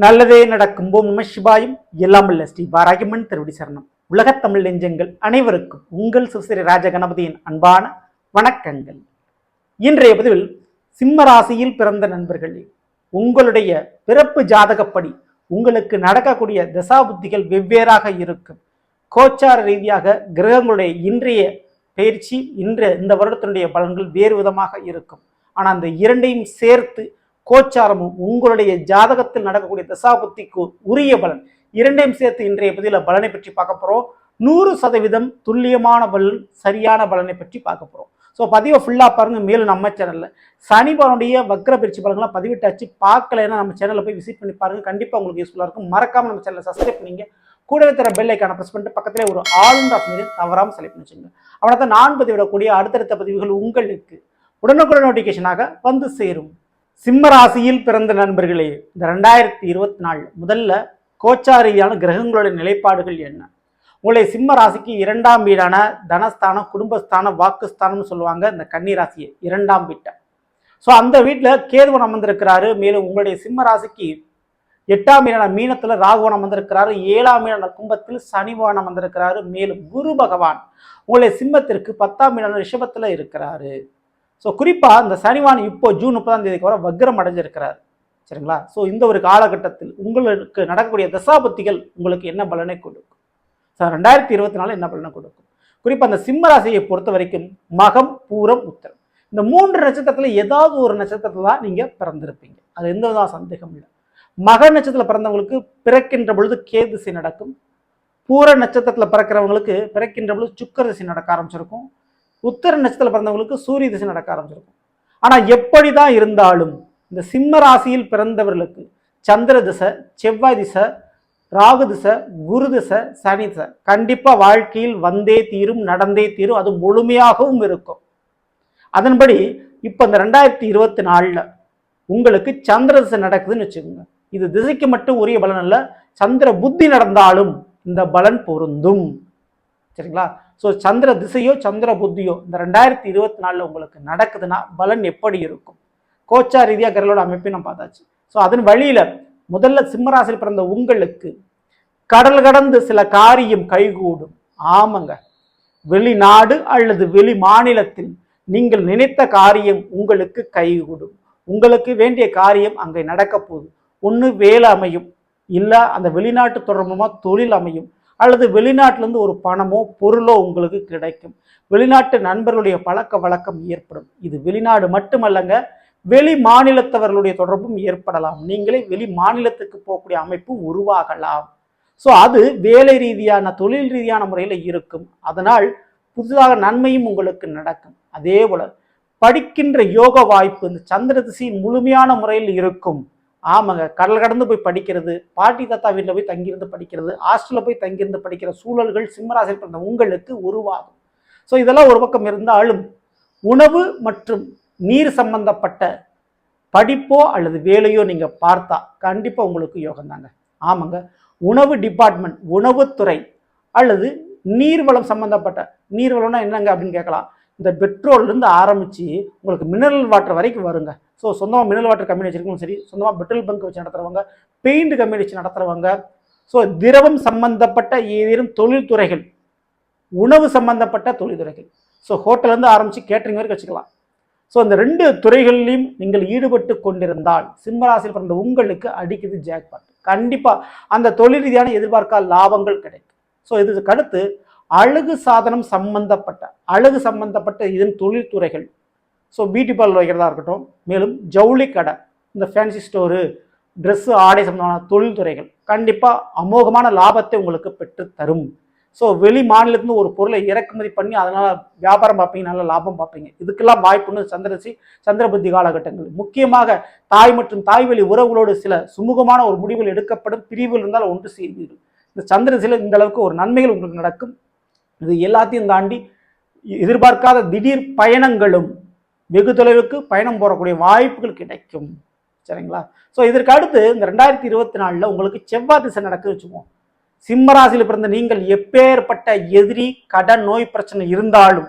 நல்லதே நடக்கும். ஓம் நம சிவாயும். எல்லாம் இல்ல ஸ்ரீ வாராகிமன் திருவடி சரணம். உலகத் தமிழ் நெஞ்சங்கள் அனைவருக்கும் உங்கள் சுசிரி ராஜ கணபதியின் அன்பான வணக்கங்கள். இன்றைய பதிவில் சிம்ம ராசியில் பிறந்த நண்பர்களே, உங்களுடைய பிறப்பு ஜாதகப்படி உங்களுக்கு நடக்கக்கூடிய தசாபுத்திகள் வெவ்வேறாக இருக்கும். கோச்சார ரீதியாக கிரகங்களுடைய இன்றைய பயிற்சி இந்த வருடத்தினுடைய பலன்கள் வேறு விதமாக இருக்கும். ஆனால் அந்த இரண்டையும் சேர்த்து கோச்சாரமும் உங்களுடைய ஜாதகத்தில் நடக்கக்கூடிய தசாபுத்திக்கு உரிய பலன் இரண்டையும் சேர்த்து இன்றைய பதிவில் பலனை பற்றி பார்க்க போகிறோம். 100% துல்லியமான பலன், சரியான பலனை பற்றி பார்க்க போகிறோம். ஸோ பதிவை ஃபுல்லாக பாருங்க. மேலும் நம்ம சேனலில் சனி பலனுடைய வக்ர பயிற்சி பலன்கள்லாம் பதிவிட்டாச்சு. பார்க்கலைன்னா நம்ம சேனலில் போய் விசிட் பண்ணி பாருங்க. கண்டிப்பாக உங்களுக்கு யூஸ்ஃபுல்லாக இருக்கும். மறக்காமல் நம்ம சேனலை சப்ஸ்கிரைப் பண்ணிங்க. கூடவே தர பெல் ஐக்கான ப்ரெஸ் பண்ணிட்டு பக்கத்திலே ஒரு ஆல் ஆப்ஷன் தவறாமல் செலக்ட் பண்ணி வச்சுங்க. அவனை தான் நான் பதிவிடக்கூடிய அடுத்தடுத்த பதிவுகள் உங்களுக்கு உடனுக்குடன் நோட்டிஃபிகேஷனாக வந்து சேரும். சிம்ம ராசியில் பிறந்த நண்பர்களே, இந்த 2024 முதல்ல கோச்சாரியான கிரகங்களுடைய நிலைப்பாடுகள் என்ன? உங்களுடைய சிம்ம ராசிக்கு 2ஆம் வீடான தனஸ்தானம், குடும்பஸ்தானம், வாக்குஸ்தானம்னு சொல்லுவாங்க. இந்த கன்னி ராசியை 2ஆம் வீட்டை. ஸோ அந்த வீட்டில் கேதுவன் அமர்ந்திருக்கிறாரு. மேலும் உங்களுடைய சிம்ம ராசிக்கு 8ஆம் வீடான மீனத்தில் ராகுவன் அமர்ந்திருக்கிறாரு. 7ஆம் வீடான கும்பத்தில் சனிவான் அமர்ந்திருக்கிறாரு. மேலும் குரு பகவான் உங்களுடைய சிம்மத்திற்கு 10ஆம் வீடான ரிஷபத்தில் இருக்கிறாரு. ஸோ குறிப்பாக இந்த சனிவான் இப்போ ஜூன் 30ஆம் தேதிக்கு வர வக்ரம் அடைஞ்சிருக்கிறார். சரிங்களா? ஸோ இந்த ஒரு காலகட்டத்தில் உங்களுக்கு நடக்கக்கூடிய தசாபுத்திகள் உங்களுக்கு என்ன பலனை கொடுக்கும்? ஸோ 2024 என்ன பலனை கொடுக்கும்? குறிப்பாக அந்த சிம்ம ராசியை பொறுத்த வரைக்கும் மகம், பூரம், உத்திரம் இந்த 3 நட்சத்திரத்தில் ஏதாவது ஒரு நட்சத்திரத்தில் தான் நீங்கள் பிறந்திருப்பீங்க. அது எந்த வித சந்தேகம் இல்லை. மக நட்சத்திரத்தில் பிறந்தவங்களுக்கு பிறக்கின்ற பொழுது கேது திசை நடக்கும். பூர நட்சத்திரத்தில் பிறக்கிறவங்களுக்கு பிறக்கின்ற பொழுது சுக்கிர திசை நடக்க ஆரம்பிச்சிருக்கும். உத்தர நட்சத்திரத்தில் பிறந்தவங்களுக்கு சூரிய திசை நடக்க ஆரம்பிச்சிருக்கும். ஆனால் எப்படி தான் இருந்தாலும் இந்த சிம்ம ராசியில் பிறந்தவர்களுக்கு சந்திர திசை, செவ்வாய் திசை, ராகு திசை, குரு திசை, சனி திசை கண்டிப்பாக வாழ்க்கையில் வந்தே தீரும், நடந்தே தீரும். அது முழுமையாகவும் இருக்கும். அதன்படி இப்போ இந்த 2024 உங்களுக்கு சந்திர திசை நடக்குதுன்னு வச்சுக்கோங்க. இது திசைக்கு மட்டும் உரிய பலன் அல்ல, சந்திர புத்தி நடந்தாலும் இந்த பலன் பொருந்தும். சரிங்களா? ஸோ சந்திர திசையோ சந்திர புத்தியோ இந்த 2024 உங்களுக்கு நடக்குதுன்னா பலன் எப்படி இருக்கும்? கோச்சா ரீதியாக கிரகளோட அமைப்பையும் நம்ம பார்த்தாச்சு. ஸோ அதன் வழியில் முதல்ல சிம்மராசியில் பிறந்த உங்களுக்கு கடல் கடந்து சில காரியம் கைகூடும். ஆமாங்க, வெளிநாடு அல்லது வெளி மாநிலத்தில் நீங்கள் நினைத்த காரியம் உங்களுக்கு கைகூடும். உங்களுக்கு வேண்டிய காரியம் அங்கே நடக்க போகுது. ஒன்று வேலை அமையும், இல்லை அந்த வெளிநாட்டு தொடர்புமா தொழில் அமையும், அல்லது வெளிநாட்டிலேருந்து ஒரு பணமோ பொருளோ உங்களுக்கு கிடைக்கும். வெளிநாட்டு நண்பர்களுடைய பழக்க வழக்கம் ஏற்படும். இது வெளிநாடு மட்டுமல்லங்க, வெளி மாநிலத்தவர்களுடைய தொடர்பும் ஏற்படலாம். நீங்களே வெளி மாநிலத்துக்கு போகக்கூடிய அமைப்பும் உருவாகலாம். ஸோ அது வேலை ரீதியான தொழில் ரீதியான முறையில் இருக்கும். அதனால் புதிதாக நன்மையும் உங்களுக்கு நடக்கும். அதே போல படிக்கின்ற யோக வாய்ப்பு இந்த சந்திர திசையின் முழுமையான முறையில் இருக்கும். ஆமாங்க, கடல் கடந்து போய் படிக்கிறது, பாட்டி தாத்தா வீட்டில் போய் தங்கியிருந்து படிக்கிறது, ஹாஸ்டலில் போய் தங்கியிருந்து படிக்கிற சூழல்கள் சிம்மராசியில் பிறந்த உங்களுக்கு உருவாகும். ஸோ இதெல்லாம் ஒரு பக்கம் இருந்தாலும் உணவு மற்றும் நீர் சம்பந்தப்பட்ட படிப்போ அல்லது வேலையோ நீங்கள் பார்த்தா கண்டிப்பாக உங்களுக்கு யோகம் தாங்க. ஆமாங்க, உணவு டிபார்ட்மெண்ட், உணவுத்துறை அல்லது நீர்வளம் சம்பந்தப்பட்ட, நீர்வளம்னா என்னங்க அப்படின்னு கேட்கலாம். இந்த பெட்ரோல்லேருந்து ஆரம்பித்து உங்களுக்கு மினரல் வாட்டர் வரைக்கும் வருங்க. ஸோ சொந்தமாக மினரல் வாட்டர் கம்பெனி வச்சுருக்கணும், சரி, சொந்தமாக பெட்ரோல் பங்க் வச்சு நடத்துகிறவங்க, பெயிண்ட் கம்பெனி வச்சு நடத்துகிறவங்க, ஸோ திரவம் சம்பந்தப்பட்ட ஏதேனும் தொழில்துறைகள், உணவு சம்பந்தப்பட்ட தொழில்துறைகள், ஸோ ஹோட்டல்லேருந்து ஆரம்பித்து கேட்டரிங் வரைக்கும் வச்சுக்கலாம். ஸோ இந்த 2 துறைகளிலையும் நீங்கள் ஈடுபட்டு கொண்டிருந்தால் சிம்மராசியில் பிறந்த உங்களுக்கு அடிக்குது ஜாக்பாட். கண்டிப்பாக அந்த தொழில் ரீதியான எதிர்பார்க்காத லாபங்கள் கிடைக்கும். ஸோ இதுக்கு அடுத்து அழகு சாதனம் சம்பந்தப்பட்ட இதன் தொழில்துறைகள், ஸோ பியூட்டி பார்லர் வைக்கிறதா இருக்கட்டும், மேலும் ஜவுளி கடை, இந்த ஃபேன்சி ஸ்டோரு, ட்ரெஸ்ஸு, ஆடை சம்பந்தமான தொழில்துறைகள் கண்டிப்பாக அமோகமான லாபத்தை உங்களுக்கு பெற்று தரும். ஸோ வெளி மாநிலத்துலேருந்து ஒரு பொருளை இறக்குமதி பண்ணி அதனால் வியாபாரம் பார்ப்பீங்க, நல்ல லாபம் பார்ப்பீங்க. இதுக்கெல்லாம் வாய்ப்புன்னு சந்திர புத்தி காலகட்டங்கள். முக்கியமாக தாய் மற்றும் தாய் வழி உறவுகளோடு சில சுமூகமான ஒரு முடிவுகள் எடுக்கப்படும். பிரிவுகள் இருந்தால் ஒன்று சேர்வீர்கள். இந்த சந்திரசில இந்த அளவுக்கு ஒரு நன்மைகள் உங்களுக்கு நடக்கும். இது எல்லாத்தையும் தாண்டி எதிர்பார்க்காத திடீர் பயணங்களும், வெகு தொலைவுக்கு பயணம் போகக்கூடிய வாய்ப்புகள் கிடைக்கும். சரிங்களா? ஸோ இதற்கு அடுத்து இந்த 2024 உங்களுக்கு செவ்வாய் திசை நடக்குது வச்சுக்குவோம். சிம்மராசியில் பிறந்த நீங்கள் எப்பேற்பட்ட எதிரி, கடன், நோய் பிரச்சனை இருந்தாலும்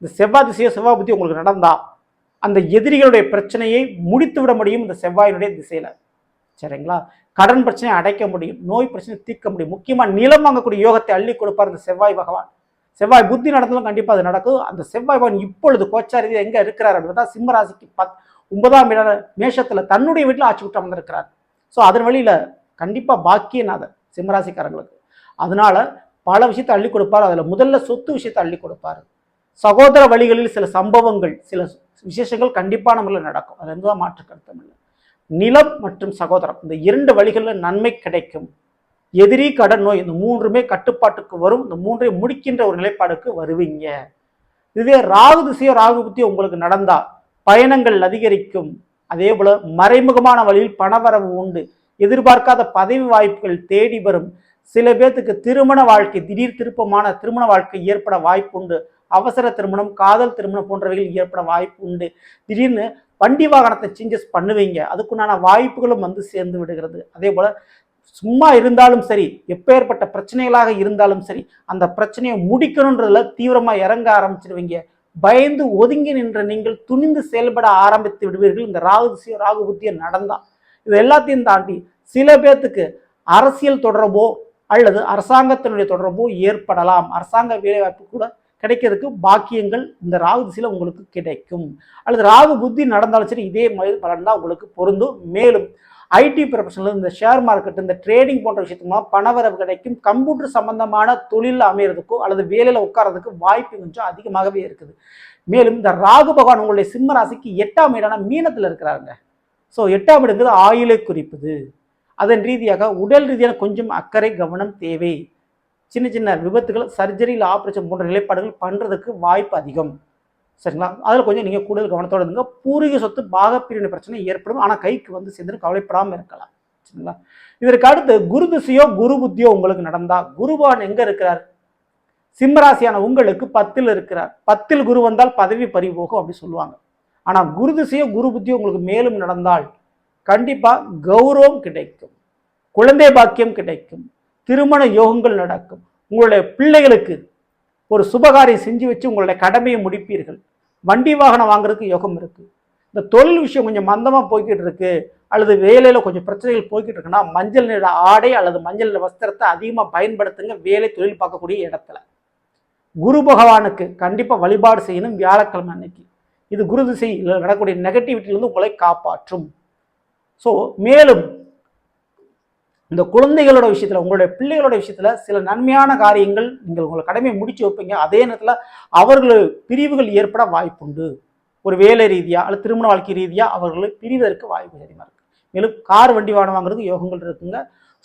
இந்த செவ்வாய் திசையோ செவ்வாய் புத்தி உங்களுக்கு நடந்தா அந்த எதிரிகளுடைய பிரச்சனையை முடித்து விட முடியும் இந்த செவ்வாயினுடைய திசையில. சரிங்களா? கடன் பிரச்சனையை அடைக்க முடியும், நோய் பிரச்சனை தீர்க்க முடியும். முக்கியமாக நிலம் வாங்கக்கூடிய யோகத்தை அள்ளி கொடுப்பார் இந்த செவ்வாய் பகவான். செவ்வாய் புத்தி நடந்தாலும் கண்டிப்பாக அது நடக்கும். அந்த செவ்வாய் பகவான் இப்பொழுது கோச்சாரீதியா எங்கே இருக்கிறார் அப்படின்னா சிம்ம ராசிக்கு 9ஆம் இட மேஷத்தில் தன்னுடைய வீட்டில் ஆட்சி விட்டு அமர்ந்திருக்கிறார். ஸோ அதன் வழியில் கண்டிப்பாக பாக்கியநாதர் சிம்மராசிக்காரங்களுக்கு. அதனால பல விஷயத்தை அள்ளி கொடுப்பார். அதில் முதல்ல சொத்து விஷயத்தை அள்ளி கொடுப்பார். சகோதர வழிகளில் சில சம்பவங்கள், சில விசேஷங்கள் கண்டிப்பான முறையில் நடக்கும். அது எந்த மாற்று கருத்தும் இல்லை. நிலம் மற்றும் சகோதரம் இந்த 2 வழிகளில் நன்மை கிடைக்கும். எதிரி, கடன், நோய் இந்த 3மே கட்டுப்பாட்டுக்கு வரும். இந்த 3ஐயும் முடிக்கின்ற ஒரு நிலைப்பாடுக்கு வருவீங்க. இதுவே ராகு திசையோ ராகு புத்தியோ உங்களுக்கு நடந்தா பயணங்கள் அதிகரிக்கும். அதே போல மறைமுகமான வழியில் பணவரவு உண்டு. எதிர்பார்க்காத பதவி வாய்ப்புகள் தேடி வரும். சில பேர்த்துக்கு திருமண வாழ்க்கை, திடீர் திருப்பமான திருமண வாழ்க்கை ஏற்பட வாய்ப்பு உண்டு. அவசர திருமணம், காதல் திருமணம் போன்றவைகள் ஏற்பட வாய்ப்பு உண்டு. திடீர்னு வண்டி வாகனத்தை சேஞ்சஸ் பண்ணுவீங்க. அதுக்குண்டான வாய்ப்புகளும் வந்து சேர்ந்து விடுகிறது. அதே போல சும்மா இருந்தாலும் சரி, எப்பேற்பட்ட பிரச்சனைகளாக இருந்தாலும் சரி, அந்த பிரச்சனையை முடிக்கணுன்றதுல தீவிரமாக இறங்க ஆரம்பிச்சிடுவீங்க. பயந்து ஒதுங்கி நின்ற நீங்கள் துணிந்து செயல்பட ஆரம்பித்து விடுவீர்கள். இந்த ராகு திசையோ ராகு புத்தியோ நடந்தா இது எல்லாத்தையும் தாண்டி சில பேர்த்துக்கு அரசியல் தொடர்போ அல்லது அரசாங்கத்தினுடைய தொடர்போ ஏற்படலாம். அரசாங்க வேலைவாய்ப்பு கூட கிடைக்கிறதுக்கு பாக்கியங்கள் இந்த ராகு திசையில் உங்களுக்கு கிடைக்கும். அல்லது ராகு புத்தி நடந்தாலும் சரி இதே மாதிரி பலன் தான் உங்களுக்கு பொருந்தும். மேலும் ஐடி ப்ரொஃபஷனில் இந்த ஷேர் மார்க்கெட், இந்த ட்ரேடிங் போன்ற விஷயத்துமா பணவரவு கிடைக்கும். கம்ப்யூட்டர் சம்பந்தமான தொழிலில் அமையறதுக்கோ அல்லது வேலையில் உட்கார்றதுக்கு வாய்ப்பு கொஞ்சம் அதிகமாகவே இருக்குது. மேலும் இந்த ராகு பகவான் உங்களுடைய சிம்ம ராசிக்கு 8ஆம் இடமான மீனத்தில் இருக்கிறாருங்க. ஸோ 8ஆம் இடங்கிறது ஆயுளை குறிப்புது. அதன் ரீதியாக உடல் ரீதியான கொஞ்சம் அக்கறை கவனம் தேவை. சின்ன சின்ன விபத்துகள், சர்ஜரியில் ஆப்ரேஷன் போன்ற நிலைப்பாடுகள் பண்ணுறதுக்கு வாய்ப்பு அதிகம். சரிங்களா? அதில் கொஞ்சம் நீங்கள் கூடுதல் கவனத்தோடு இருங்க. பூர்வீக சொத்து பாகப்பிரிவினை பிரச்சனை ஏற்படும். ஆனால் கைக்கு வந்து சேர்ந்து கவலைப்படாமல் இருக்கலாம். சரிங்களா? இதற்கு அடுத்து குரு திசையோ குரு புத்தியோ உங்களுக்கு நடந்தா குருவான் எங்கே இருக்கிறார்? சிம்மராசியான உங்களுக்கு 10ல் இருக்கிறார். 10ல் குரு வந்தால் பதவி பறிபோகும் அப்படி சொல்லுவாங்க. ஆனால் குரு திசையோ குரு புத்தியோ உங்களுக்கு மேலும் நடந்தால் கண்டிப்பாக கௌரவம் கிடைக்கும், குழந்தை பாக்கியம் கிடைக்கும், திருமண யோகங்கள் நடக்கும். உங்களுடைய பிள்ளைகளுக்கு ஒரு சுபகாரியம் செஞ்சு வச்சு உங்களுடைய கடமையை முடிப்பீர்கள். வண்டி வாகனம் வாங்குறதுக்கு யோகம் இருக்கு. இந்த தொழில் விஷயம் கொஞ்சம் மந்தமாக போய்கிட்டு இருக்கு அல்லது வேலையில் கொஞ்சம் பிரச்சனைகள் போய்கிட்டு இருக்குன்னா மஞ்சள் நிற ஆடை அல்லது மஞ்சள் நிற வஸ்திரத்தை அதிகமாக பயன்படுத்துங்க. வேலை தொழில் பார்க்கக்கூடிய இடத்துல குரு பகவானுக்கு கண்டிப்பாக வழிபாடு செய்யணும் வியாழக்கிழமை அன்னைக்கு. இது குரு திசையில் நடக்கக்கூடிய நெகட்டிவிட்டியிலிருந்து உங்களை காப்பாற்றும். ஸோ மேலும் இந்த குழந்தைகளோட விஷயத்தில், உங்களுடைய பிள்ளைகளோட விஷயத்தில் சில நன்மையான காரியங்கள் நீங்கள் உங்களை கடமையை முடிச்சு வைப்பீங்க. அதே நேரத்தில் அவர்கள் பிரிவுகள் ஏற்பட வாய்ப்புண்டு. ஒரு வேலை ரீதியாக அல்லது திருமண வாழ்க்கை ரீதியாக அவர்களை பிரிவதற்கு வாய்ப்பு அதிகமாக இருக்குது. மேலும் கார் வண்டி வாகனம் வாங்குறதுக்கு யோகங்கள் இருக்குங்க.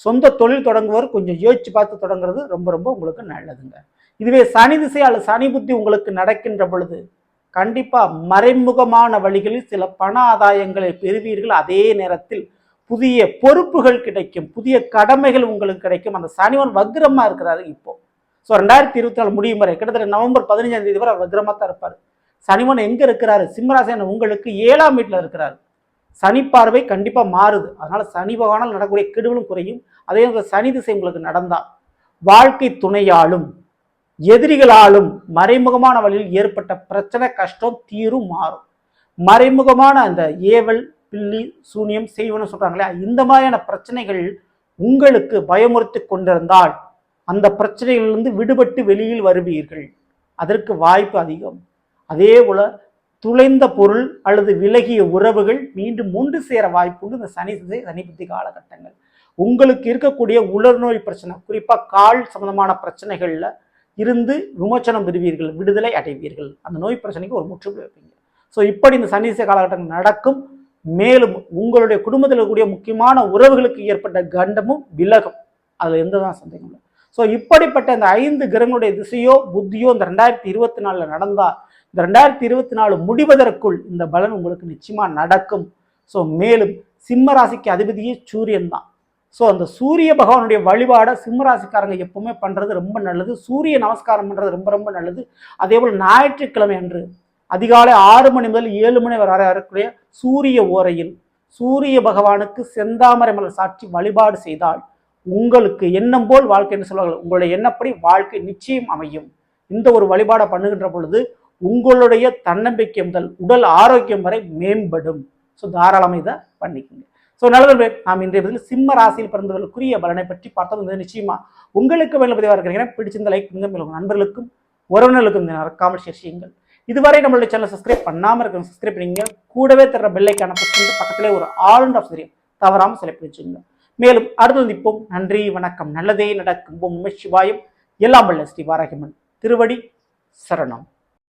சொந்த தொழில் தொடங்குவர் கொஞ்சம் யோசிச்சு பார்த்து தொடங்குறது ரொம்ப ரொம்ப உங்களுக்கு நல்லதுங்க. இதுவே சனி திசை அல்லது சனி புத்தி உங்களுக்கு நடக்கின்ற பொழுது கண்டிப்பாக மறைமுகமான வழிகளில் சில பண ஆதாயங்களை பெறுவீர்கள். அதே நேரத்தில் புதிய பொறுப்புகள் கிடைக்கும், புதிய கடமைகள் உங்களுக்கு கிடைக்கும். அந்த சனிவன் வக்ரமா இருக்கிறாரு இப்போ. ஸோ 2024 முடியும் வரை கிட்டத்தட்ட நவம்பர் 15ஆம் தேதி வரை வக்ரமா தான் இருப்பார். சனிவன் எங்க இருக்கிறாரு? சிம்மராசியான உங்களுக்கு 7ஆம் வீட்டில் இருக்கிறார். சனி பார்வை கண்டிப்பா மாறுது. அதனால சனி பகவானால் நடக்கக்கூடிய கெடுதலும் குறையும். அதே நேரத்தில் சனி திசை உங்களுக்கு நடந்தா வாழ்க்கை துணையாலும் எதிரிகளாலும் மறைமுகமான வழியில் ஏற்பட்ட பிரச்சனை கஷ்டம் தீரும் மாறும். மறைமுகமான அந்த ஏவல் பில்லி சூனியம் செய்வன்னு சொல்றாங்களே இந்த மாதிரியான பிரச்சனைகள் உங்களுக்கு பயமுறுத்தி கொண்டிருந்தால் அந்த பிரச்சனைகளிலிருந்து விடுபட்டு வெளியில் வருவீர்கள். அதற்கு வாய்ப்பு அதிகம். அதே போல துளைந்த பொருள் அல்லது விலகிய உறவுகள் மீண்டும் ஒன்று சேர வாய்ப்பு உண்டு. இந்த சனி புத்தி காலகட்டங்கள் உங்களுக்கு இருக்கக்கூடிய உலர்நோய் பிரச்சனை, குறிப்பாக கால் சம்பந்தமான பிரச்சனைகள்ல இருந்து விமோச்சனம் பெறுவீர்கள், விடுதலை அடைவீர்கள். அந்த நோய் பிரச்சனைக்கு ஒரு முற்றுப்புள்ளி வைப்பீங்க. ஸோ இப்படி இந்த சனி காலகட்டங்கள் நடக்கும். மேலும் உங்களுடைய குடும்பத்தில் இருக்கக்கூடிய முக்கியமான உறவுகளுக்கு ஏற்பட்ட கண்டமும் விலகும். அதில் எந்ததான் சந்தேகம் இல்லை. ஸோ இப்படிப்பட்ட இந்த 5 கிரகங்களுடைய திசையோ புத்தியோ இந்த 2024 நடந்தால் இந்த 2024 முடிவதற்குள் இந்த பலன் உங்களுக்கு நிச்சயமா நடக்கும். ஸோ மேலும் சிம்ம ராசிக்கு அதிபதியே சூரியன் தான். ஸோ அந்த சூரிய பகவானுடைய வழிபாடை சிம்ம ராசிக்காரங்க எப்பவுமே பண்றது ரொம்ப நல்லது. சூரிய நமஸ்காரம் பண்றது ரொம்ப ரொம்ப நல்லது. அதே போல் ஞாயிற்றுக்கிழமை அன்று அதிகாலை 6 மணி முதல் 7 மணி வரை வரக்கூடிய சூரிய ஓரையில் சூரிய பகவானுக்கு செந்தாமரை மலர் சாட்சி வழிபாடு செய்தால் உங்களுக்கு எண்ணம் போல் வாழ்க்கை என்று சொல்வார்கள். உங்களுடைய எண்ணப்படி வாழ்க்கை நிச்சயம் அமையும். இந்த ஒரு வழிபாடை பண்ணுகின்ற பொழுது உங்களுடைய தன்னம்பிக்கை முதல் உடல் ஆரோக்கியம் வரை மேம்படும். ஸோ தாராளமாக இதை பண்ணிக்கோங்க. ஸோ நல்லது, நாம் இன்றைய பதில் சிம்ம ராசியில் பிறந்தவர்களுக்குரிய பலனை பற்றி பார்த்தோம். இந்த நிச்சயமா உங்களுக்கு மேல பதிவாக இருக்கிறீங்கன்னா பிடிச்சிருந்த லைக் பண்ணுங்க, மேலும் நண்பர்களுக்கும் உறவினர்களுக்கும் மறக்காமல் ஷேர் செய்யுங்கள். இதுவரை நம்மளுடைய சேனல் சப்ஸ்கிரைப் பண்ணாமல் இருக்கிறவங்க சப்ஸ்கிரைப் பண்ணிங்க, கூடவே தர பெல்லைக்கான பிரஸ் பண்ணிட்டு பக்கத்திலே ஒரு ஆல் ஆஃப் தெரியும் தவறாமல் செலக்ட் வச்சுங்க. மேலும் அடுத்து நிற்போம். நன்றி, வணக்கம். நல்லதே நடக்கும். ஓம் நம சிவாயம். எல்லாம் வல்ல ஸ்ரீ வாராகியம்மன் திருவடி சரணம்.